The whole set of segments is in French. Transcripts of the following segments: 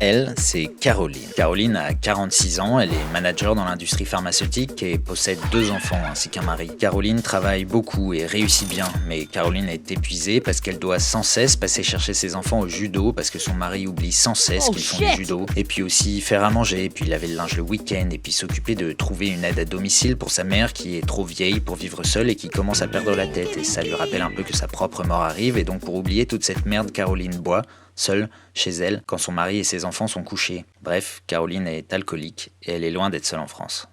Elle, c'est Caroline. Caroline a 46 ans, elle est manager dans l'industrie pharmaceutique et possède 2 enfants ainsi qu'un mari. Caroline travaille beaucoup et réussit bien, mais Caroline est épuisée parce qu'elle doit sans cesse passer chercher ses enfants au judo parce que son mari oublie sans cesse qu'ils font du judo. Et puis aussi faire à manger, puis laver le linge le week-end et puis s'occuper de trouver une aide à domicile pour sa mère qui est trop vieille pour vivre seule et qui commence à perdre la tête. Et ça lui rappelle un peu que sa propre mort arrive et donc pour oublier toute cette merde, Caroline boit, seule, chez elle, quand son mari et ses enfants sont couchés. Bref, Caroline est alcoolique et elle est loin d'être seule en France.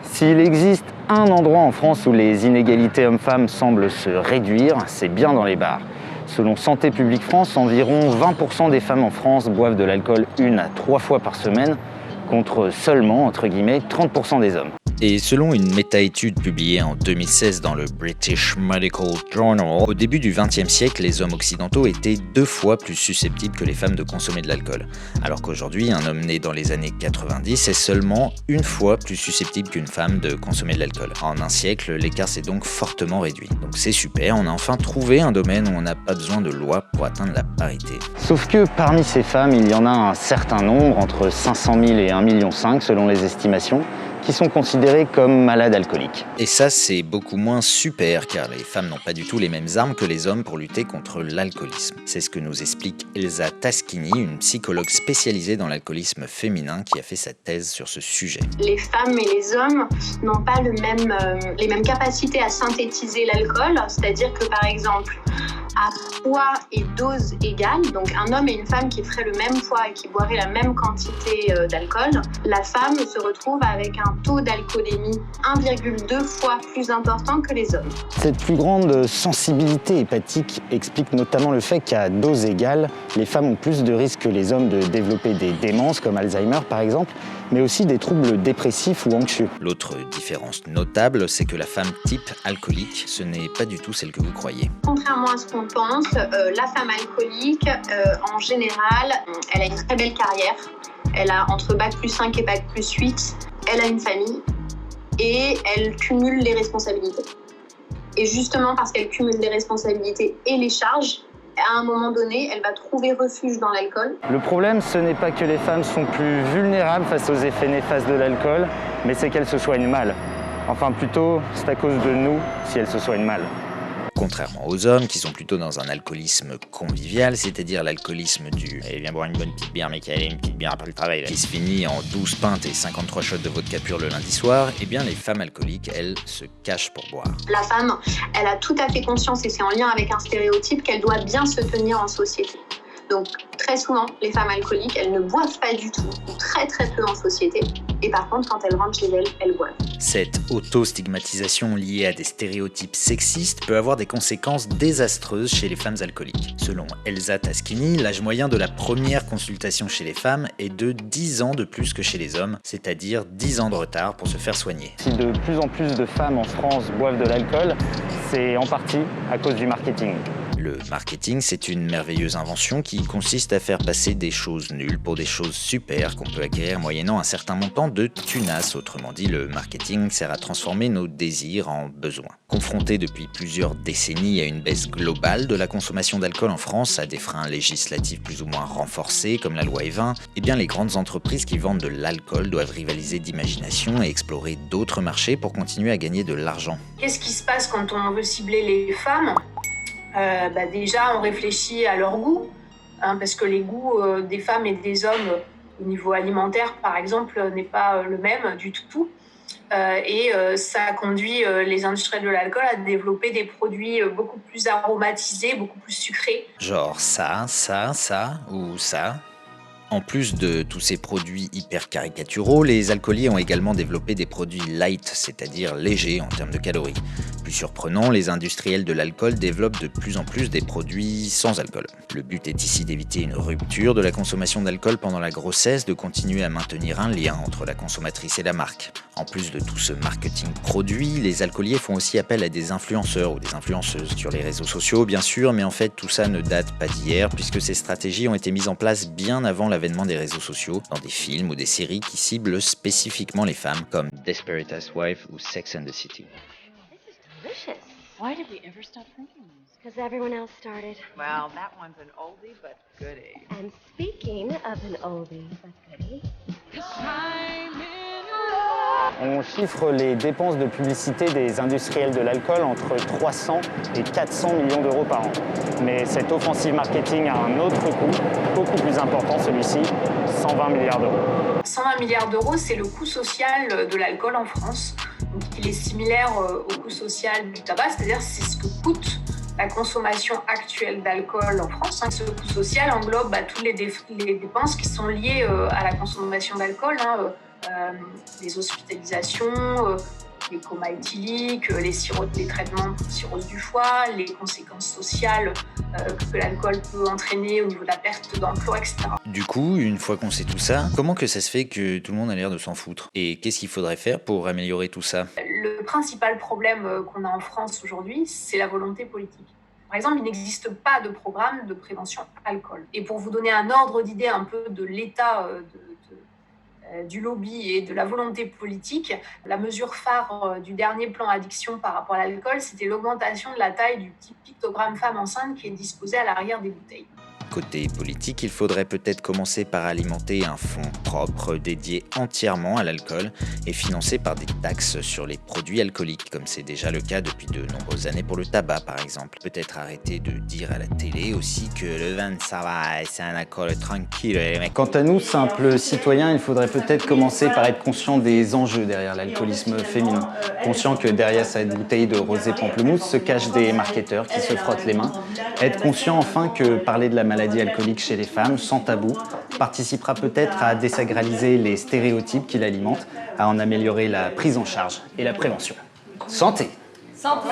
S'il existe un endroit en France où les inégalités hommes-femmes semblent se réduire, c'est bien dans les bars. Selon Santé publique France, environ 20% des femmes en France boivent de l'alcool 1 à 3 fois par semaine, contre seulement, entre guillemets, 30% des hommes. Et selon une méta-étude publiée en 2016 dans le British Medical Journal, au début du XXe siècle, les hommes occidentaux étaient 2 fois plus susceptibles que les femmes de consommer de l'alcool. Alors qu'aujourd'hui, un homme né dans les années 90 est seulement 1 fois plus susceptible qu'une femme de consommer de l'alcool. En un siècle, l'écart s'est donc fortement réduit. Donc c'est super, on a enfin trouvé un domaine où on n'a pas besoin de loi pour atteindre la parité. Sauf que parmi ces femmes, il y en a un certain nombre, entre 500 000 et 1,5 million selon les estimations, qui sont considérées comme malades alcooliques. Et ça, c'est beaucoup moins super, car les femmes n'ont pas du tout les mêmes armes que les hommes pour lutter contre l'alcoolisme. C'est ce que nous explique Elsa Taschini, une psychologue spécialisée dans l'alcoolisme féminin qui a fait sa thèse sur ce sujet. Les femmes et les hommes n'ont pas les mêmes capacités à synthétiser l'alcool, c'est-à-dire que par exemple, à poids et dose égale, donc un homme et une femme qui feraient le même poids et qui boiraient la même quantité d'alcool, la femme se retrouve avec un taux d'alcoolémie 1,2 fois plus important que les hommes. Cette plus grande sensibilité hépatique explique notamment le fait qu'à dose égale, les femmes ont plus de risques que les hommes de développer des démences comme Alzheimer par exemple, mais aussi des troubles dépressifs ou anxieux. L'autre différence notable, c'est que la femme type alcoolique, ce n'est pas du tout celle que vous croyez. Contrairement à ce qu'on pense, la femme alcoolique, en général, elle a une très belle carrière. Elle a entre bac plus 5 et bac plus 8. Elle a une famille et elle cumule les responsabilités. Et justement parce qu'elle cumule les responsabilités et les charges, à un moment donné, elle va trouver refuge dans l'alcool. Le problème, ce n'est pas que les femmes sont plus vulnérables face aux effets néfastes de l'alcool, mais c'est qu'elles se soignent mal. Enfin, plutôt, c'est à cause de nous si elles se soignent mal. Contrairement aux hommes qui sont plutôt dans un alcoolisme convivial, c'est-à-dire l'alcoolisme du « viens boire une bonne petite bière, mec, allez, une petite bière après le travail », qui se finit en 12 pintes et 53 shots de vodka pur le lundi soir, eh bien les femmes alcooliques, elles, se cachent pour boire. La femme, elle a tout à fait conscience, et c'est en lien avec un stéréotype, qu'elle doit bien se tenir en société. Donc très souvent, les femmes alcooliques, elles ne boivent pas du tout, ou très très peu en société. Et par contre, quand elles rentrent chez elles, elles boivent. Cette auto-stigmatisation liée à des stéréotypes sexistes peut avoir des conséquences désastreuses chez les femmes alcooliques. Selon Elsa Taschini, l'âge moyen de la première consultation chez les femmes est de 10 ans de plus que chez les hommes, c'est-à-dire 10 ans de retard pour se faire soigner. Si de plus en plus de femmes en France boivent de l'alcool, c'est en partie à cause du marketing. Le marketing, c'est une merveilleuse invention qui consiste à faire passer des choses nulles pour des choses super qu'on peut acquérir moyennant un certain montant de tunas. Autrement dit, le marketing sert à transformer nos désirs en besoins. Confronté depuis plusieurs décennies à une baisse globale de la consommation d'alcool en France, à des freins législatifs plus ou moins renforcés comme la loi E20, eh bien les grandes entreprises qui vendent de l'alcool doivent rivaliser d'imagination et explorer d'autres marchés pour continuer à gagner de l'argent. Qu'est-ce qui se passe quand on veut cibler les femmes ? Déjà, on réfléchit à leur goût, parce que les goûts des femmes et des hommes au niveau alimentaire, par exemple, n'est pas le même du tout. Ça conduit les industriels de l'alcool à développer des produits beaucoup plus aromatisés, beaucoup plus sucrés. Genre ça, ou ça. En plus de tous ces produits hyper caricaturaux, les alcooliers ont également développé des produits light, c'est-à-dire légers en termes de calories. Plus surprenant, les industriels de l'alcool développent de plus en plus des produits sans alcool. Le but est ici d'éviter une rupture de la consommation d'alcool pendant la grossesse, de continuer à maintenir un lien entre la consommatrice et la marque. En plus de tout ce marketing produit, les alcooliers font aussi appel à des influenceurs ou des influenceuses sur les réseaux sociaux, bien sûr, mais en fait tout ça ne date pas d'hier, puisque ces stratégies ont été mises en place bien avant l'avènement des réseaux sociaux, dans des films ou des séries qui ciblent spécifiquement les femmes, comme Desperate Housewives ou Sex and the City. Why did we ever stop drinking these? Because everyone else started. Well, that one's an oldie but goodie. And speaking of an oldie but goodie, On chiffre les dépenses de publicité des industriels de l'alcool entre 300 et 400 millions d'euros par an. Mais cette offensive marketing a un autre coût, beaucoup plus important celui-ci, 120 milliards d'euros. 120 milliards d'euros, c'est le coût social de l'alcool en France. Donc, il est similaire au coût social du tabac, c'est-à-dire c'est ce que coûte la consommation actuelle d'alcool en France. Ce coût social englobe toutes les dépenses qui sont liées à la consommation d'alcool, les hospitalisations, les comas éthyliques, les traitements pour cirrhose du foie, les conséquences sociales que l'alcool peut entraîner au niveau de la perte d'emploi, etc. Du coup, une fois qu'on sait tout ça, comment que ça se fait que tout le monde a l'air de s'en foutre? Et qu'est-ce qu'il faudrait faire pour améliorer tout ça? Le principal problème qu'on a en France aujourd'hui, c'est la volonté politique. Par exemple, il n'existe pas de programme de prévention alcool. Et pour vous donner un ordre d'idée un peu de l'état du lobby et de la volonté politique, la mesure phare du dernier plan addiction par rapport à l'alcool, c'était l'augmentation de la taille du petit pictogramme femme enceinte qui est disposé à l'arrière des bouteilles. Côté politique, il faudrait peut-être commencer par alimenter un fonds propre dédié entièrement à l'alcool et financé par des taxes sur les produits alcooliques, comme c'est déjà le cas depuis de nombreuses années pour le tabac par exemple. Peut-être arrêter de dire à la télé aussi que le vin ça va, c'est un alcool tranquille. Quant à nous, simples citoyens, il faudrait peut-être commencer par être conscient des enjeux derrière l'alcoolisme féminin. Conscient que derrière cette bouteille de rosé pamplemousse se cachent des marketeurs qui se frottent les mains. Être conscient enfin que parler de la maladie alcoolique chez les femmes, sans tabou, participera peut-être à désacraliser les stéréotypes qui l'alimentent, à en améliorer la prise en charge et la prévention. Santé! Santé!